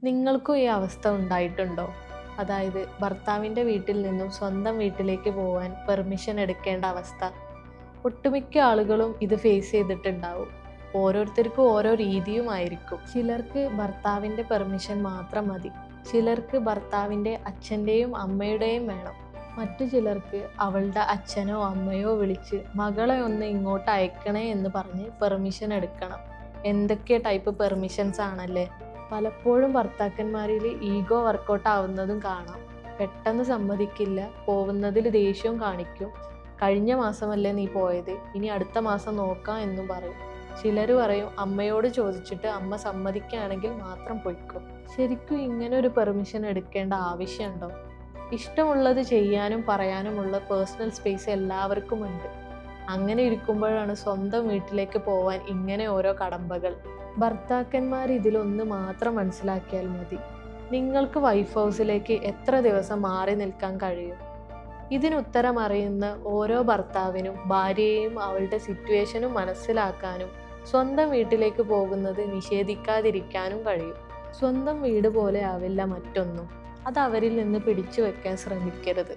നിങ്ങൾക്കും ഈ അവസ്ഥ ഉണ്ടായിട്ടുണ്ടോ? അതായത് ഭർത്താവിൻ്റെ വീട്ടിൽ നിന്നും സ്വന്തം വീട്ടിലേക്ക് പോകാൻ പെർമിഷൻ എടുക്കേണ്ട അവസ്ഥ. ഒട്ടുമിക്ക ആളുകളും ഇത് ഫേസ് ചെയ്തിട്ടുണ്ടാവും. ഓരോരുത്തർക്കും ഓരോ രീതിയുമായിരിക്കും. ചിലർക്ക് ഭർത്താവിൻ്റെ പെർമിഷൻ മാത്രം മതി. ചിലർക്ക് ഭർത്താവിൻ്റെ അച്ഛൻ്റെയും അമ്മയുടെയും വേണം. മറ്റു ചിലർക്ക് അവളുടെ അച്ഛനോ അമ്മയോ വിളിച്ച് മകളെ ഒന്ന് ഇങ്ങോട്ട് അയക്കണേ എന്ന് പറഞ്ഞ് പെർമിഷൻ എടുക്കണം. എന്തൊക്കെ ടൈപ്പ് പെർമിഷൻസ് ആണല്ലേ. പലപ്പോഴും ഭർത്താക്കന്മാരിൽ ഈഗോ വർക്കൗട്ട് ആവുന്നതും കാണാം. പെട്ടെന്ന് സമ്മതിക്കില്ല, പോകുന്നതിൽ ദേഷ്യവും കാണിക്കും. കഴിഞ്ഞ മാസമല്ലേ നീ പോയത്, ഇനി അടുത്ത മാസം നോക്കാം എന്നും പറയും. ചിലർ പറയും അമ്മയോട് ചോദിച്ചിട്ട് അമ്മ സമ്മതിക്കുകയാണെങ്കിൽ മാത്രം പൊയ്ക്കും. ശരിക്കും ഇങ്ങനെ ഒരു പെർമിഷൻ എടുക്കേണ്ട ആവശ്യമുണ്ടോ? ഇഷ്ടമുള്ളത് ചെയ്യാനും പറയാനുമുള്ള പേഴ്സണൽ സ്പേസ് എല്ലാവർക്കും ഉണ്ട്. അങ്ങനെ ഇരിക്കുമ്പോഴാണ് സ്വന്തം വീട്ടിലേക്ക് പോവാൻ ഇങ്ങനെ ഓരോ കടമ്പകൾ. ഭർത്താക്കന്മാർ ഇതിലൊന്ന് മാത്രം മനസ്സിലാക്കിയാൽ മതി. നിങ്ങൾക്ക് വൈഫ് ഹൗസിലേക്ക് എത്ര ദിവസം മാറി നിൽക്കാൻ കഴിയും? ഇതിനുത്തരം അറിയുന്ന ഓരോ ഭർത്താവിനും ഭാര്യയെയും അവളുടെ സിറ്റുവേഷനും മനസ്സിലാക്കാനും സ്വന്തം വീട്ടിലേക്ക് പോകുന്നത് നിഷേധിക്കാതിരിക്കാനും കഴിയും. സ്വന്തം വീട് പോലെ ആവില്ല മറ്റൊന്നും. അത് അവരിൽ നിന്ന് പിടിച്ചു വെക്കാൻ ശ്രമിക്കരുത്.